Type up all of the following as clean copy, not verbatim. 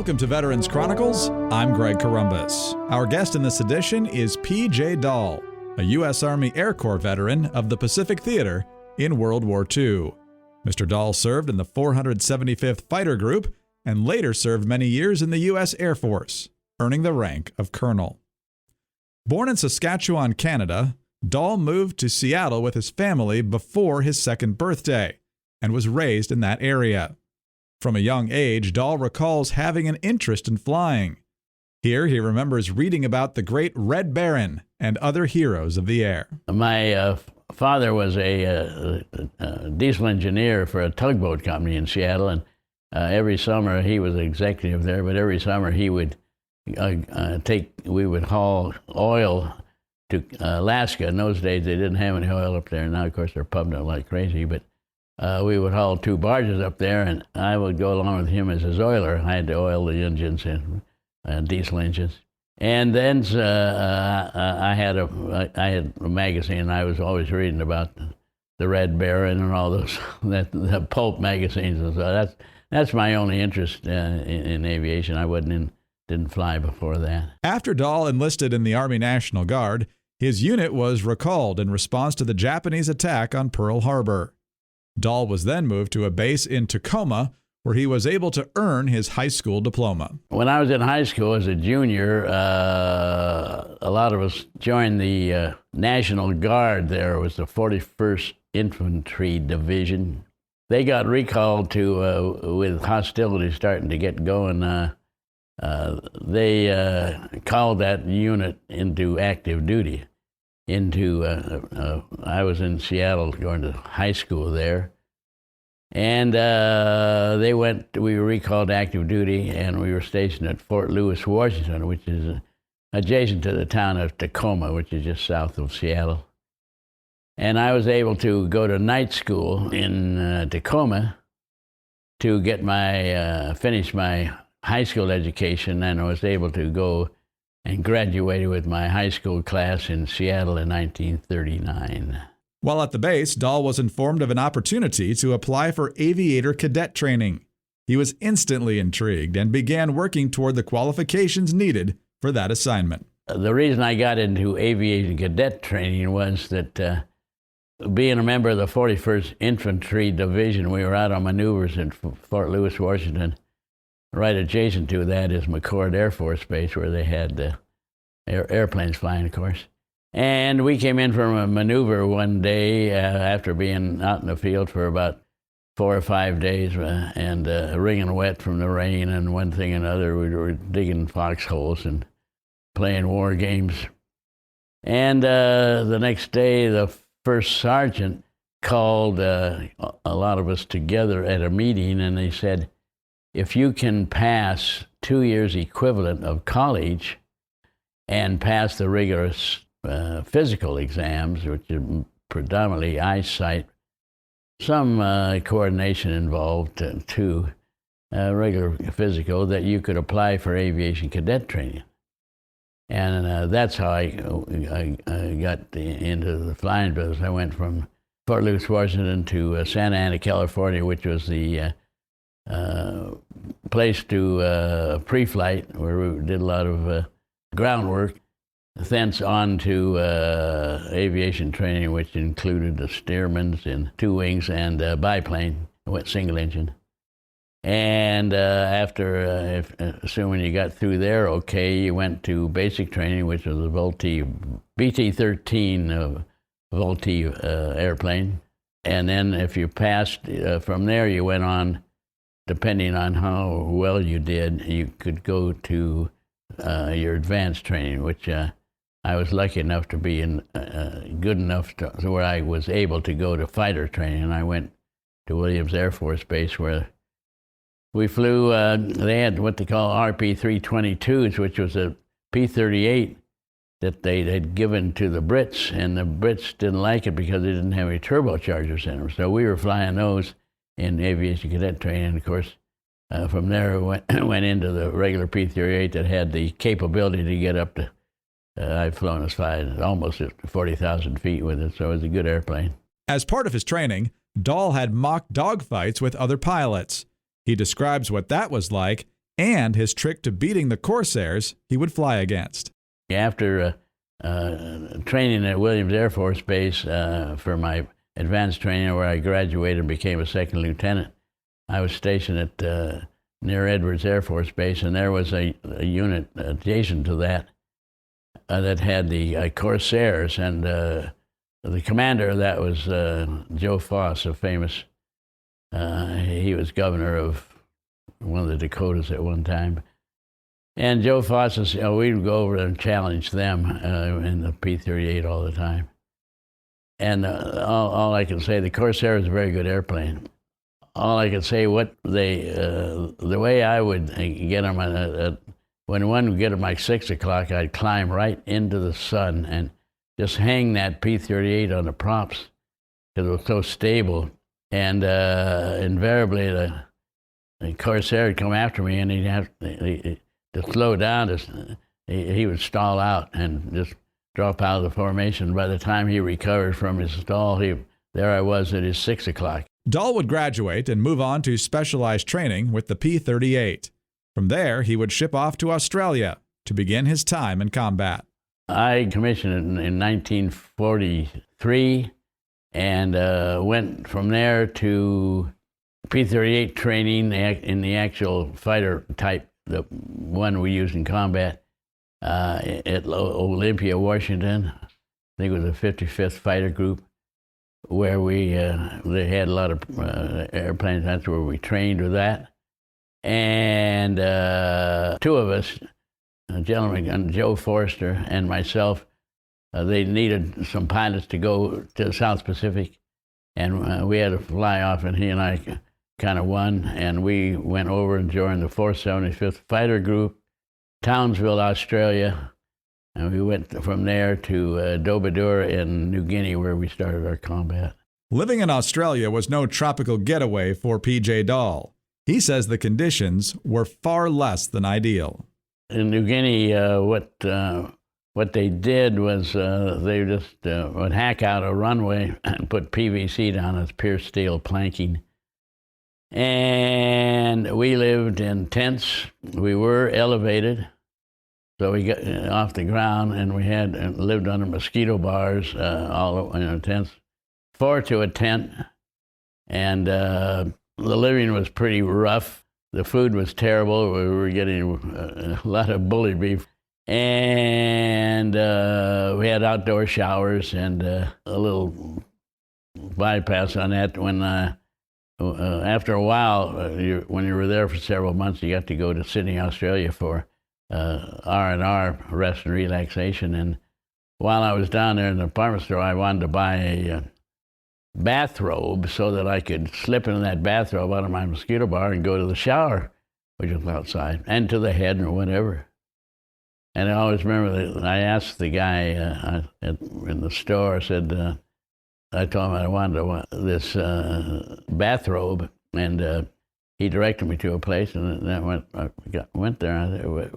Welcome to Veterans Chronicles. I'm Greg Corombos. Our guest in this edition is P.J. Dahl, a U.S. Army Air Corps veteran of the Pacific Theater in World War II. Mr. Dahl served in the 475th Fighter Group and later served many years in the U.S. Air Force, earning the rank of colonel. Born in Saskatchewan, Canada, Dahl moved to Seattle with his family before his second birthday and was raised in that area. From a young age, Dahl recalls having an interest in flying. Here he remembers reading about the great Red Baron and other heroes of the air. My father was a diesel engineer for a tugboat company in Seattle, and every summer he was executive there, but every summer he would we would haul oil to Alaska. In those days they didn't have any oil up there. Now of course they're pumping it like crazy, but we would haul 2 barges up there, and I would go along with him as his oiler. I had to oil the engines and diesel engines. And then I had a magazine. I was always reading about the Red Baron and all those the pulp magazines, and so that's my only interest in aviation. I didn't fly before that. After Dahl enlisted in the Army National Guard, his unit was recalled in response to the Japanese attack on Pearl Harbor. Dahl was then moved to a base in Tacoma, where he was able to earn his high school diploma. When I was in high school as a junior, a lot of us joined the National Guard there. It was the 41st Infantry Division. They got recalled with hostilities starting to get going. They called that unit into active duty. I was in Seattle going to high school there. And we were recalled to active duty, and we were stationed at Fort Lewis, Washington, which is adjacent to the town of Tacoma, which is just south of Seattle. And I was able to go to night school in Tacoma to get finish my high school education, and I was able to go and graduated with my high school class in Seattle in 1939. While at the base, Dahl was informed of an opportunity to apply for aviator cadet training. He was instantly intrigued and began working toward the qualifications needed for that assignment. The reason I got into aviation cadet training was that being a member of the 41st Infantry Division, we were out on maneuvers in Fort Lewis, Washington. Right adjacent to that is McCord Air Force Base, where they had airplanes flying, of course. And we came in from a maneuver one day after being out in the field for about 4 or 5 days and wringing wet from the rain and one thing and another. We were digging foxholes and playing war games. And the next day, the first sergeant called a lot of us together at a meeting, and they said, if you can pass 2 years equivalent of college and pass the rigorous physical exams, which are predominantly eyesight, some coordination involved too, regular physical, that you could apply for aviation cadet training. And that's how I got into the flying business. I went from Fort Lewis, Washington to Santa Ana, California, which was the place to pre-flight, where we did a lot of groundwork. Thence on to aviation training, which included the Stearmans and 2 wings and biplane, went single engine. And after, assuming you got through there okay, you went to basic training, which was a BT-13 Vultee airplane. And then if you passed from there, you went on, depending on how well you did, you could go to your advanced training, which I was lucky enough to be good enough to where I was able to go to fighter training. And I went to Williams Air Force Base, where we flew, they had what they call RP-322s, which was a P-38 that they had given to the Brits, and the Brits didn't like it because they didn't have any turbochargers in them. So we were flying those in aviation cadet training. Of course, from there went into the regular P-38 that had the capability to get up to, I've flown as high as almost 40,000 feet with it, so it was a good airplane. As part of his training, Dahl had mock dogfights with other pilots. He describes what that was like and his trick to beating the Corsairs he would fly against. After training at Williams Air Force Base for my advanced training, where I graduated and became a second lieutenant, I was stationed at near Edwards Air Force Base, and there was a unit adjacent to that that had the Corsairs, and the commander of that was Joe Foss, a famous, he was governor of one of the Dakotas at one time. And Joe Foss says, we'd go over and challenge them in the P-38 all the time. And all I can say, the Corsair is a very good airplane. All I can say, what they, the way I would get them, when one would get them like 6 o'clock, I'd climb right into the sun and just hang that P-38 on the props because it was so stable. And invariably, the Corsair would come after me, and he'd have to slow down. He would stall out and just drop out of the formation. By the time he recovered from his stall, there I was at his 6 o'clock. Dahl would graduate and move on to specialized training with the P-38. From there, he would ship off to Australia to begin his time in combat. I commissioned in 1943 and went from there to P-38 training in the actual fighter type, the one we used in combat at Olympia, Washington. I think it was the 55th Fighter Group, where they had a lot of airplanes. That's where we trained with that. And two of us, a gentleman, Joe Forster and myself, they needed some pilots to go to the South Pacific, and we had to fly off, and he and I kind of won, and we went over and joined the 475th Fighter Group, Townsville, Australia, and we went from there to Dobadur in New Guinea, where we started our combat. Living in Australia was no tropical getaway for P.J. Dahl. He says the conditions were far less than ideal. In New Guinea, what they did was they just would hack out a runway and put PVC down as pierced steel planking. And we lived in tents. We were elevated, so we got off the ground, and we had lived under mosquito bars, all in our tents, 4 to a tent, and the living was pretty rough. The food was terrible. We were getting a lot of bully beef, and we had outdoor showers and a little bypass on that. When after a while, when you were there for several months, you got to go to Sydney, Australia for R&R, rest and relaxation. And while I was down there in the department store, I wanted to buy a bathrobe so that I could slip into that bathrobe out of my mosquito bar and go to the shower, which was outside, and to the head or whatever. And I always remember that I asked the guy in the store, I told him I wanted this bathrobe, and he directed me to a place, and then I went there, and there was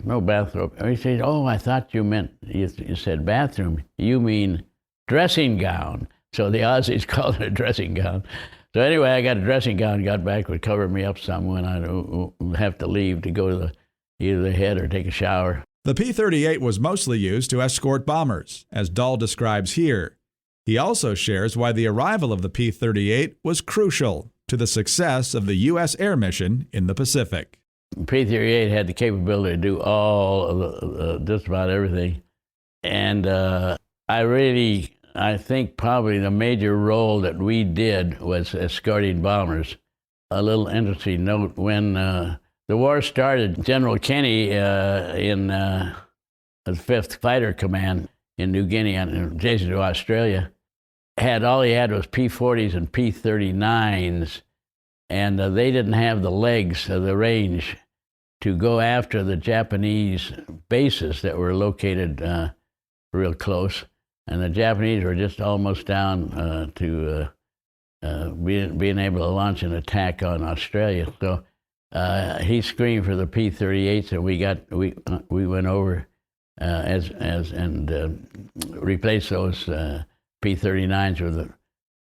no bathrobe. And he said, I thought you meant, you said bathroom. You mean dressing gown. So the Aussies called it a dressing gown. So anyway, I got a dressing gown, got back, would cover me up some when I'd have to leave to go to either the head or take a shower. The P-38 was mostly used to escort bombers, as Dahl describes here. He also shares why the arrival of the P-38 was crucial to the success of the U.S. air mission in the Pacific. P-38 had the capability to do all of just about everything. And I think probably the major role that we did was escorting bombers. A little interesting note, when the war started, General Kenny in the 5th Fighter Command in New Guinea, adjacent to Australia, all he had was P-40s and P-39s, and they didn't have the legs or the range to go after the Japanese bases that were located real close. And the Japanese were just almost down to being able to launch an attack on Australia. So he screamed for the P-38s, and we went over and replaced those P-39s with the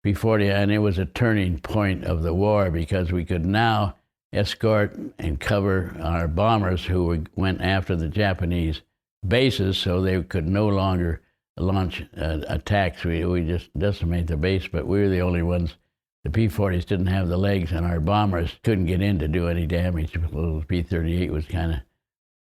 P-40, and it was a turning point of the war because we could now escort and cover our bombers who went after the Japanese bases so they could no longer launch attacks. We just decimated the base, but we were the only ones. The P-40s didn't have the legs, and our bombers couldn't get in to do any damage. The P-38 was kind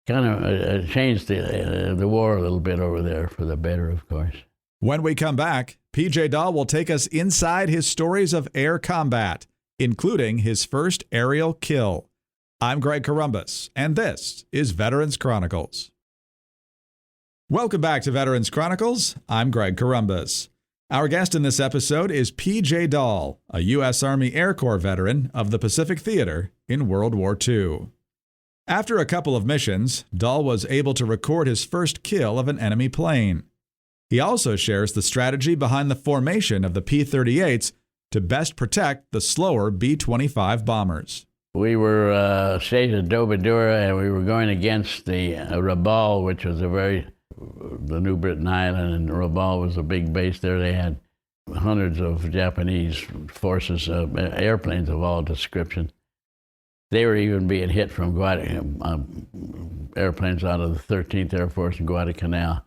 of changed the war a little bit over there for the better, of course. When we come back, P.J. Dahl will take us inside his stories of air combat, including his first aerial kill. I'm Greg Corombos, and this is Veterans Chronicles. Welcome back to Veterans Chronicles. I'm Greg Corombos. Our guest in this episode is P.J. Dahl, a U.S. Army Air Corps veteran of the Pacific Theater in World War II. After a couple of missions, Dahl was able to record his first kill of an enemy plane. He also shares the strategy behind the formation of the P-38s to best protect the slower B-25 bombers. We were stationed at Dobadura, and we were going against the Rabaul, which was the New Britain Island, and Rabaul was a big base there. They had hundreds of Japanese forces, airplanes of all description. They were even being hit from airplanes out of the 13th Air Force in Guadalcanal.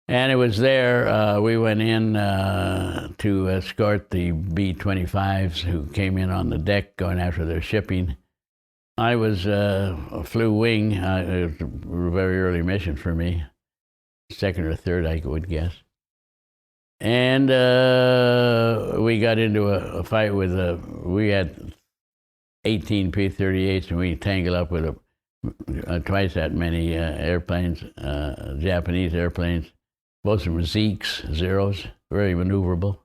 And it was there, we went in to escort the B-25s who came in on the deck going after their shipping. I flew wing. It was a very early mission for me, second or third, I would guess. And we got into a fight we had 18 P-38s, and we tangled up with twice that many airplanes, Japanese airplanes. Most of them were Zeros, very maneuverable.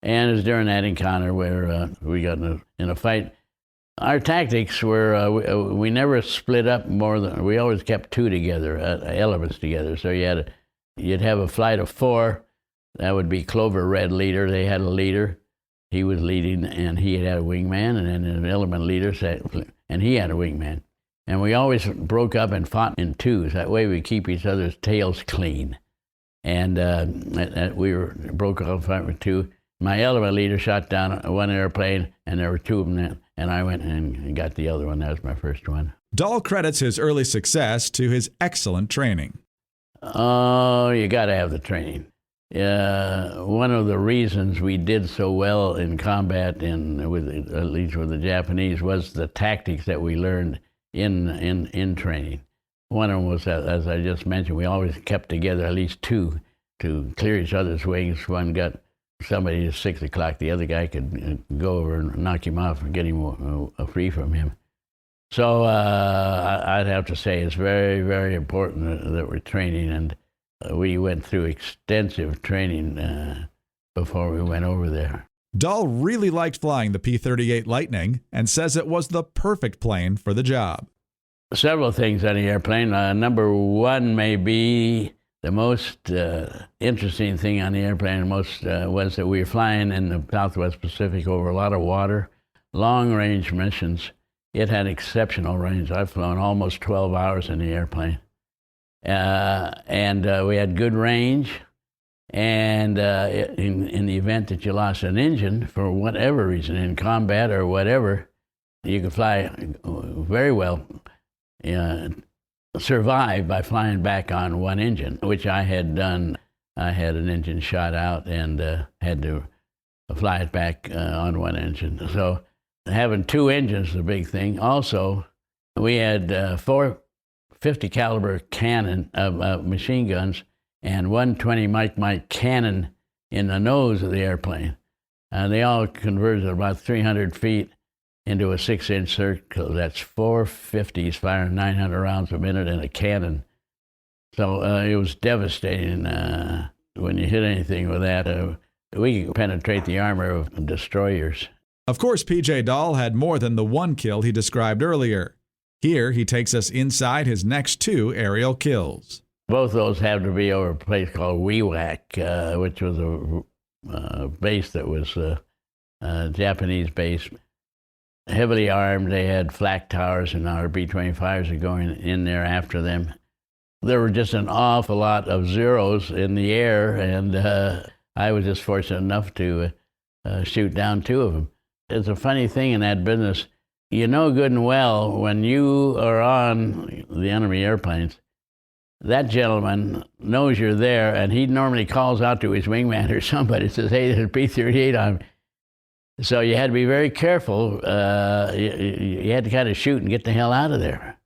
And it was during that encounter where we got in a fight. Our tactics were, we never split up we always kept two together, elements together. So you'd have a flight of four. That would be Clover Red leader. They had a leader. He was leading, and he had a wingman, and then an element leader, and he had a wingman. And we always broke up and fought in twos. That way we keep each other's tails clean. And we broke off fight with two. My element leader shot down one airplane, and there were two of them, and I went and got the other one. That was my first one. Dahl credits his early success to his excellent training. Oh, you got to have the training. One of the reasons we did so well in combat, at least with the Japanese, was the tactics that we learned in training. One of them was, as I just mentioned, we always kept together at least two to clear each other's wings. One got somebody at 6 o'clock, the other guy could go over and knock him off and get him free from him. So I'd have to say it's very, very important that we're training, and we went through extensive training before we went over there. Dahl really liked flying the P-38 Lightning and says it was the perfect plane for the job. Several things on the airplane. Number one may be the most interesting thing on the airplane was that we were flying in the Southwest Pacific over a lot of water, long-range missions. It had exceptional range. I've flown almost 12 hours in the airplane. And we had good range. And in the event that you lost an engine for whatever reason, in combat or whatever, you could fly very well. Survive by flying back on one engine, which I had done. I had an engine shot out and had to fly it back on one engine. So having two engines is a big thing. Also, we had 4 50 caliber cannon machine guns and one 20 Mike cannon in the nose of the airplane. They all converged at about 300 feet into a 6-inch circle. That's 4 50s firing 900 rounds a minute in a cannon. So it was devastating when you hit anything with that. We could penetrate the armor of destroyers. Of course, P.J. Dahl had more than the one kill he described earlier. Here, he takes us inside his next 2 aerial kills. Both those have to be over a place called WWII, which was a base that was a Japanese base. Heavily armed, they had flak towers, and our B-25s are going in there after them. There were just an awful lot of Zeros in the air, and I was just fortunate enough to shoot down 2 of them. It's a funny thing in that business. you know good and well when you are on the enemy airplanes, that gentleman knows you're there, and he normally calls out to his wingman or somebody, says, hey, there's a P-38 on. So you had to be very careful. You had to kind of shoot and get the hell out of there.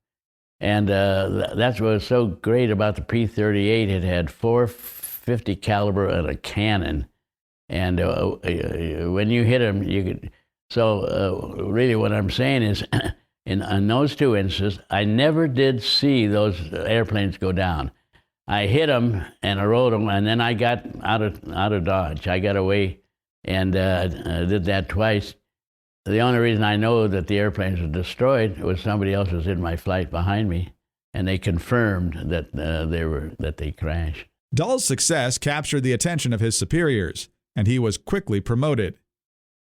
And that's what was so great about the P-38. It had 450 caliber and a cannon. And when you hit them, you could... So really what I'm saying is, in those two instances, I never did see those airplanes go down. I hit them and I rode them, and then I got out of Dodge. I got away and did that twice. The only reason I know that the airplanes were destroyed was somebody else was in my flight behind me, and they confirmed that they crashed. Dahl's success captured the attention of his superiors, and he was quickly promoted.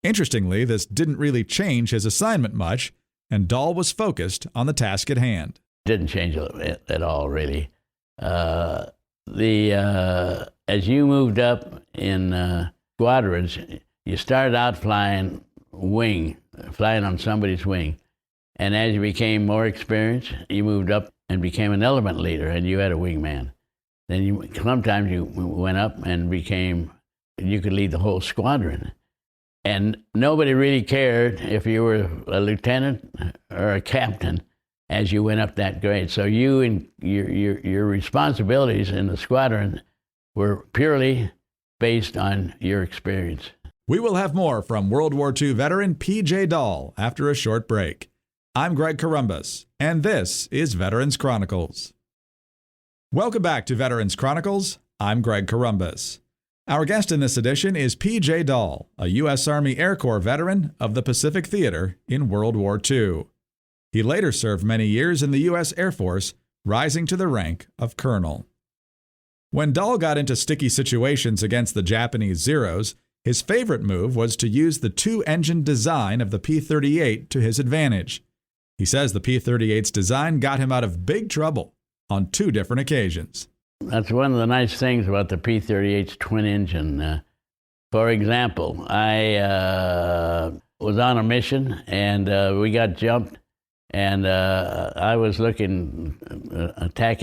Interestingly, this didn't really change his assignment much, and Dahl was focused on the task at hand. Didn't change it at all, really. As you moved up in squadrons, you started out flying on somebody's wing. And as you became more experienced, you moved up and became an element leader, and you had a wingman. Then sometimes you went up and you could lead the whole squadron. And nobody really cared if you were a lieutenant or a captain as you went up that grade. So you and your responsibilities in the squadron were purely based on your experience. We will have more from World War II veteran P.J. Dahl after a short break. I'm Greg Corombos, and this is Veterans Chronicles. Welcome back to Veterans Chronicles. I'm Greg Corombos. Our guest in this edition is P.J. Dahl, a U.S. Army Air Corps veteran of the Pacific Theater in World War II. He later served many years in the U.S. Air Force, rising to the rank of colonel. When Dahl got into sticky situations against the Japanese Zeros, his favorite move was to use the two-engine design of the P-38 to his advantage. He says the P-38's design got him out of big trouble on two different occasions. That's one of the nice things about the P-38's twin engine. For example, I was on a mission, and we got jumped, and I was attacking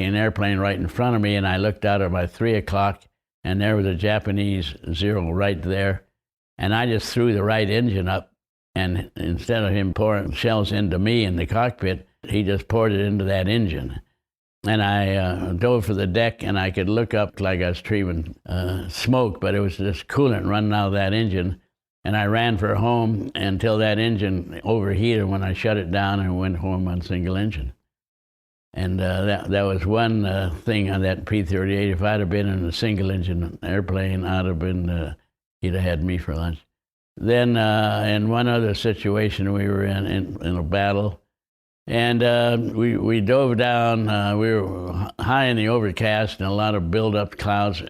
an airplane right in front of me, and I looked out at my 3 o'clock, and there was a Japanese Zero right there, and I just threw the right engine up, and instead of him pouring shells into me in the cockpit, he just poured it into that engine. And I dove for the deck, and I could look up like I was treating smoke, but it was just coolant running out of that engine. And I ran for home until that engine overheated when I shut it down and went home on single engine. And that was one thing on that P-38. If I'd have been in a single engine airplane, he'd have had me for lunch. Then in one other situation, we were in a battle. And we dove down, we were high in the overcast and a lot of build-up clouds,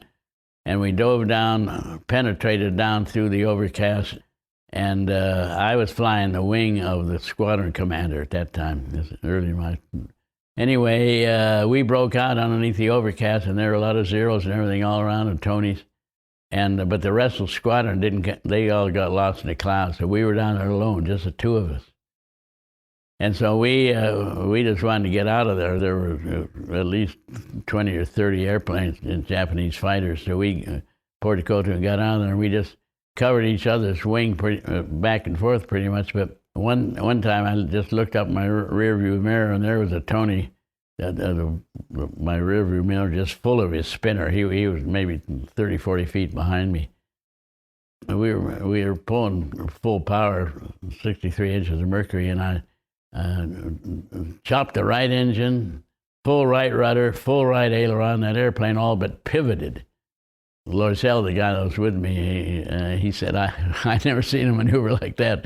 and we dove down, penetrated down through the overcast, and I was flying the wing of the squadron commander at that time, early in my... Anyway, we broke out underneath the overcast, and there were a lot of Zeros and everything all around, and Tonys, but the rest of the squadron they all got lost in the clouds, so we were down there alone, just the two of us. And so we just wanted to get out of there. There were at least 20 or 30 airplanes and Japanese fighters. So we poured the coat and got out of there. And we just covered each other's wing back and forth pretty much. But one time I just looked up my rear view mirror, and there was a Tony, my rear view mirror just full of his spinner. He was maybe 30, 40 feet behind me. We were pulling full power, 63 inches of mercury, and I chopped the right engine, full right rudder, full right aileron. That airplane all but pivoted. Loisel, the guy that was with me, he said, I never seen a maneuver like that.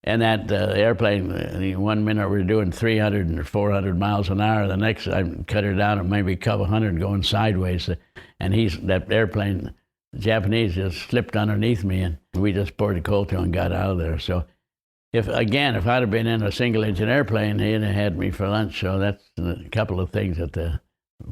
And that airplane, 1 minute we were doing 300 or 400 miles an hour. The next, I cut her down and maybe a couple hundred going sideways. And that airplane, the Japanese, just slipped underneath me, and we just poured the coal to and got out of there. So if I'd have been in a single-engine airplane, he'd have had me for lunch. So that's a couple of things that the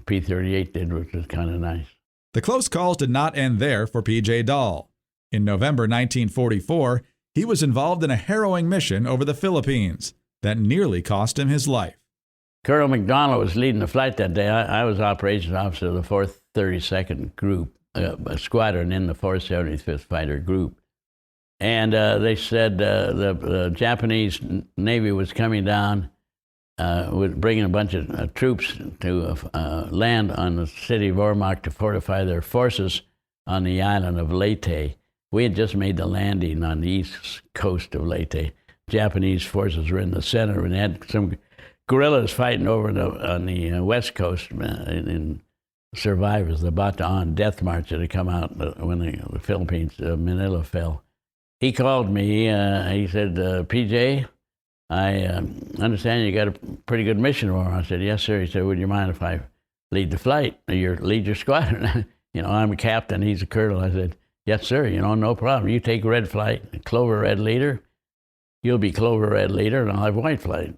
P-38 did, which was kind of nice. The close calls did not end there for P.J. Dahl. In November 1944, he was involved in a harrowing mission over the Philippines, that nearly cost him his life. Colonel McDonald was leading the flight that day. I was operations officer of the 4th 32nd Group, a squadron in the 475th Fighter Group. And they said the Japanese Navy was coming down, bringing a bunch of troops to land on the city of Ormoc to fortify their forces on the island of Leyte. We had just made the landing on the east coast of Leyte. Japanese forces were in the center, and they had some guerrillas fighting over on the west coast in survivors, the Bataan death march that had come out when the Philippines, Manila fell. He called me, he said, PJ, I understand you got a pretty good mission for him. I said, yes, sir. He said, would you mind if I lead the flight, or lead your squadron? I'm a captain, he's a colonel. I said, yes, sir, no problem. You take red flight, Clover Red leader. You'll be Clover Red leader, and I'll have white flight.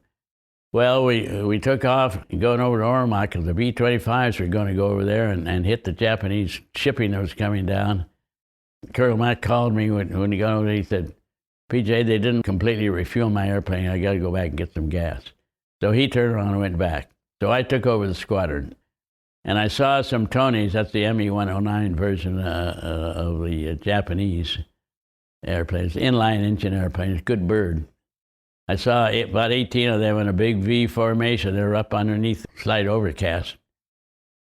Well, we took off, going over to Ormoc, because the B-25s were going to go over there and hit the Japanese shipping that was coming down. Colonel Mack called me when he got over there. He said, PJ, they didn't completely refuel my airplane. I got to go back and get some gas. So he turned around and went back. So I took over the squadron. And I saw some Tonys, that's the ME-109 version of the Japanese airplanes, inline engine airplanes, good bird. I saw about 18 of them in a big V formation. They were up underneath slight overcast.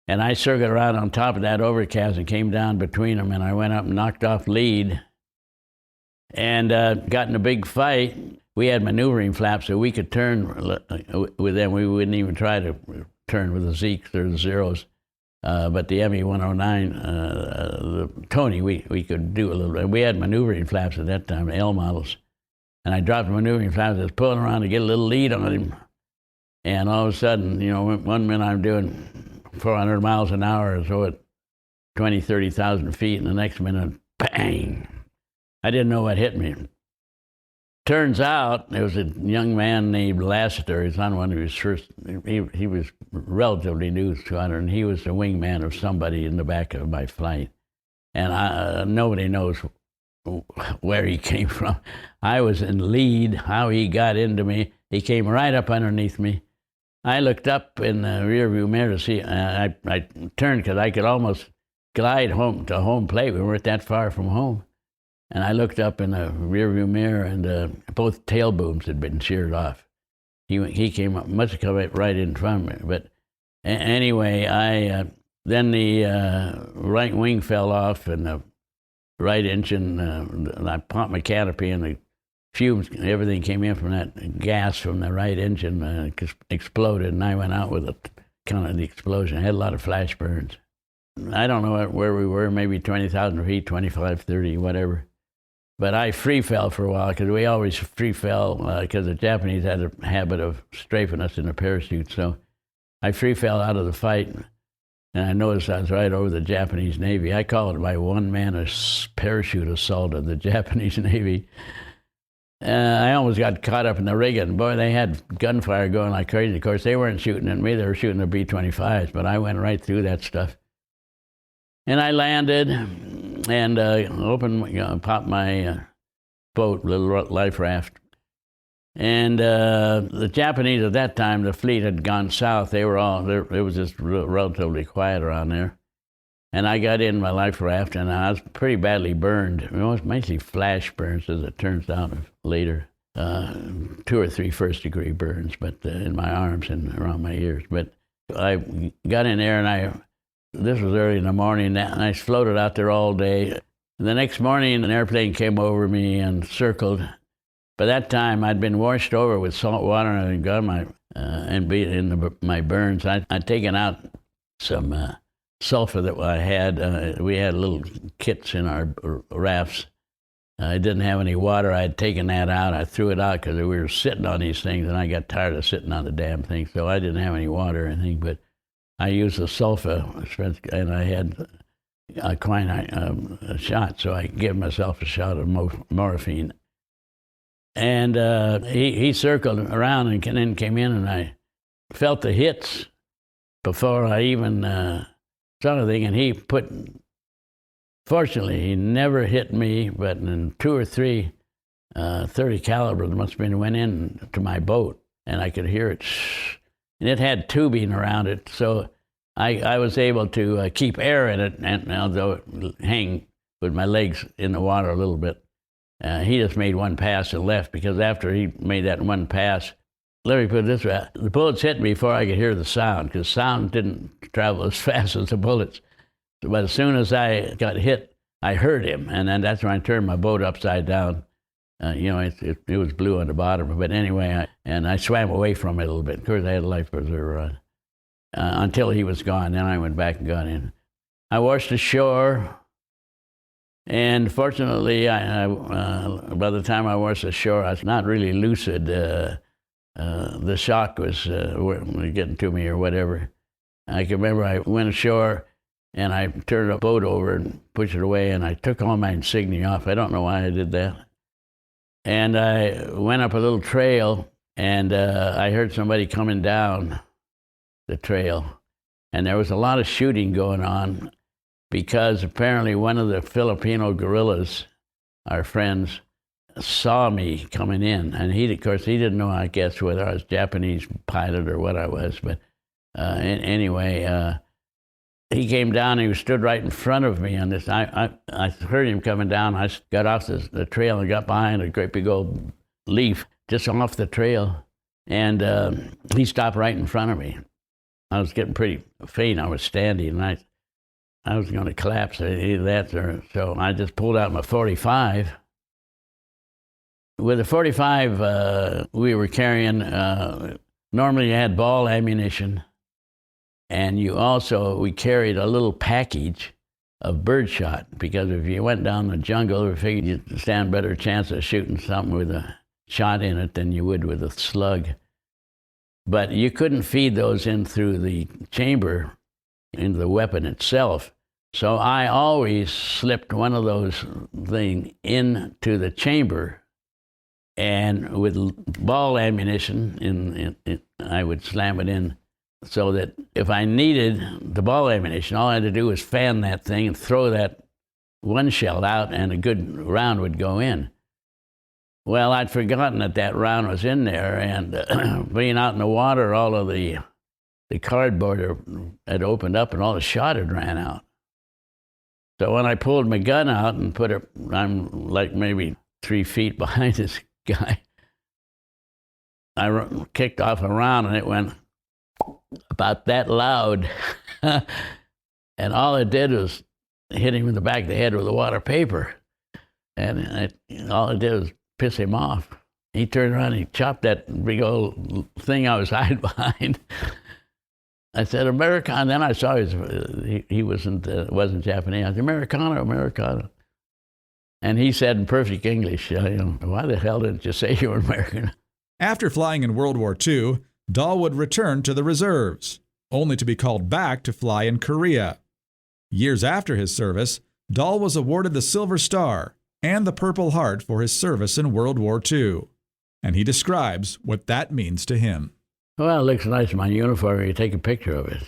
And I circled around on top of that overcast and came down between them, and I went up and knocked off lead and got in a big fight. We had maneuvering flaps, so we could turn with them. We wouldn't even try to turn with the Zeeks or the Zeros. But the ME-109, the Tony, we could do a little bit. We had maneuvering flaps at that time, L models. And I dropped the maneuvering flaps. I was pulling around to get a little lead on him. And all of a sudden, 1 minute I'm doing 400 miles an hour, so at 20, 30,000 feet, and the next minute, bang! I didn't know what hit me. Turns out there was a young man named Lassiter. He's on one of his first, he was relatively new to squadron. He was the wingman of somebody in the back of my flight. And nobody knows where he came from. I was in lead, how he got into me. He came right up underneath me. I looked up in the rearview mirror to see, I turned because I could almost glide home to home plate. We weren't that far from home. And I looked up in the rearview mirror, and both tail booms had been sheared off. He came up, must have come up right in front of me. But anyway, then the right wing fell off, and the right engine, and I popped my canopy, and the fumes, everything came in from that gas from the right engine exploded, and I went out with the explosion. I had a lot of flash burns. I don't know where we were, maybe 20,000 feet, 25, 30, whatever. But I free fell for a while, because we always free fell, because the Japanese had a habit of strafing us in a parachute. So I free fell out of the fight, and I noticed I was right over the Japanese Navy. I call it my one-man parachute assault of the Japanese Navy. I almost got caught up in the rigging. Boy, they had gunfire going like crazy. Of course, they weren't shooting at me. They were shooting the B-25s, but I went right through that stuff. And I landed and popped my boat, little life raft. And the Japanese at that time, the fleet had gone south. They were all, it was just relatively quiet around there. And I got in my life raft, and I was pretty badly burned. It was mainly flash burns, as it turns out later. 2 or 3 first-degree burns, but in my arms and around my ears. But I got in there, and this was early in the morning, and I floated out there all day. The next morning, an airplane came over me and circled. By that time, I'd been washed over with salt water, and I'd got my burns. I'd taken out some sulfur that I had. We had little kits in our rafts. I didn't have any water. I had taken that out. I threw it out because we were sitting on these things, and I got tired of sitting on the damn thing, so I didn't have any water or anything. But I used the sulfur, and I had a quinine shot, so I gave myself a shot of morphine. And he circled around and then came in, and I felt the hits before I even saw anything. And fortunately, he never hit me, but in 2 or 3 30 caliber must have been went into my boat. and I could hear it. And it had tubing around it, so I was able to keep air in it, and although it hang with my legs in the water a little bit. He just made one pass and left, because after he made that one pass, let me put it this way, the bullets hit me before I could hear the sound, because sound didn't travel as fast as the bullets. But as soon as I got hit, I heard him, and then that's when I turned my boat upside down. It was blue on the bottom, but anyway, I swam away from it a little bit. Of course, I had a life preserver on until he was gone. Then I went back and got in. I washed ashore, and fortunately, by the time I washed ashore, I was not really lucid. The shock was getting to me or whatever. I can remember I went ashore, and I turned the boat over and pushed it away, and I took all my insignia off. I don't know why I did that. And I went up a little trail, and I heard somebody coming down the trail. And there was a lot of shooting going on, because apparently one of the Filipino guerrillas, our friends, saw me coming in. And of course, he didn't know, I guess, whether I was Japanese pilot or what I was. But anyway, he came down, and he stood right in front of me on this. I heard him coming down. I got off the trail and got behind a great big old leaf just off the trail. And he stopped right in front of me. I was getting pretty faint. I was standing, and I was going to collapse, either that or so. I just pulled out my .45. With the .45, we were carrying, normally you had ball ammunition, and we carried a little package of birdshot, because if you went down the jungle, we figured you'd stand a better chance of shooting something with a shot in it than you would with a slug. But you couldn't feed those in through the chamber into the weapon itself. So I always slipped one of those things into the chamber, and with ball ammunition, I would slam it in, so that if I needed the ball ammunition, all I had to do was fan that thing and throw that one shell out, and a good round would go in. Well, I'd forgotten that round was in there, and being out in the water, all of the cardboard had opened up, and all the shot had ran out. So when I pulled my gun out and put it, I'm like maybe 3 feet behind this guy, I kicked off a round, and it went about that loud. And all it did was hit him in the back of the head with a water paper. And all it did was piss him off. He turned around and he chopped that big old thing I was hiding behind. I said, Americano. Then I saw he wasn't Japanese. I said, Americano, Americano. And he said in perfect English, why the hell didn't you say you were American? After flying in World War II, Dahl would return to the reserves, only to be called back to fly in Korea. Years after his service, Dahl was awarded the Silver Star and the Purple Heart for his service in World War II. And he describes what that means to him. Well, it looks nice in my uniform. You take a picture of it.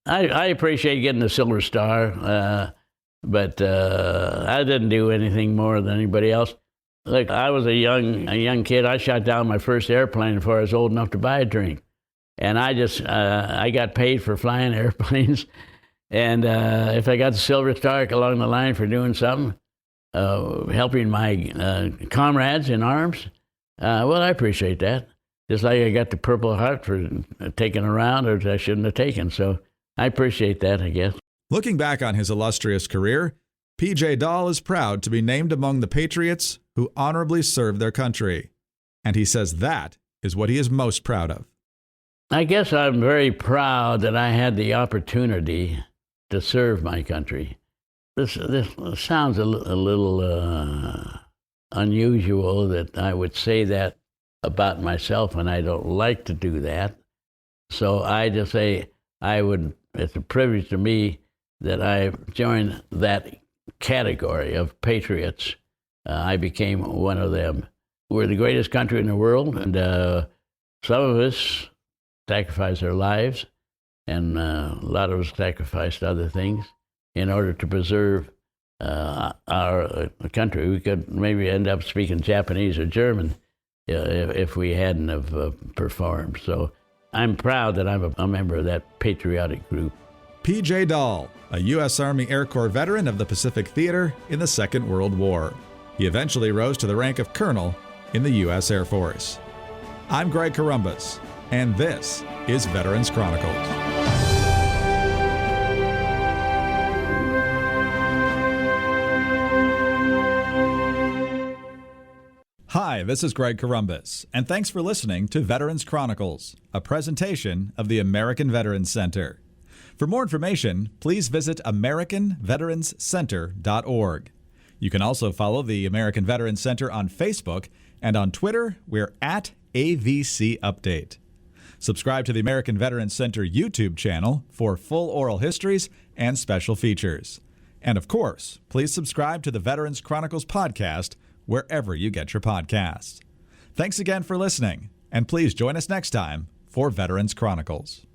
I appreciate getting the Silver Star, but I didn't do anything more than anybody else. Look, I was a young kid. I shot down my first airplane before I was old enough to buy a drink. And I got paid for flying airplanes. And if I got the Silver Star along the line for doing something, helping my comrades in arms, well, I appreciate that. Just like I got the Purple Heart for taking a round, or I shouldn't have taken. So I appreciate that, I guess. Looking back on his illustrious career, P.J. Dahl is proud to be named among the patriots who honorably served their country. And he says that is what he is most proud of. I guess I'm very proud that I had the opportunity to serve my country. This sounds a little unusual that I would say that about myself, and I don't like to do that. So I just say it's a privilege to me that I joined that category of patriots. I became one of them. We're the greatest country in the world, and some of us sacrificed our lives, and a lot of us sacrificed other things in order to preserve our country. We could maybe end up speaking Japanese or German if we hadn't have performed. So I'm proud that I'm a member of that patriotic group. P.J. Dahl, a U.S. Army Air Corps veteran of the Pacific Theater in the Second World War. He eventually rose to the rank of colonel in the U.S. Air Force. I'm Greg Corumbus, and this is Veterans Chronicles. Hi, this is Greg Corumbus, and thanks for listening to Veterans Chronicles, a presentation of the American Veterans Center. For more information, please visit AmericanVeteransCenter.org. You can also follow the American Veterans Center on Facebook, and on Twitter, we're at AVC Update. Subscribe to the American Veterans Center YouTube channel for full oral histories and special features. And of course, please subscribe to the Veterans Chronicles podcast wherever you get your podcasts. Thanks again for listening, and please join us next time for Veterans Chronicles.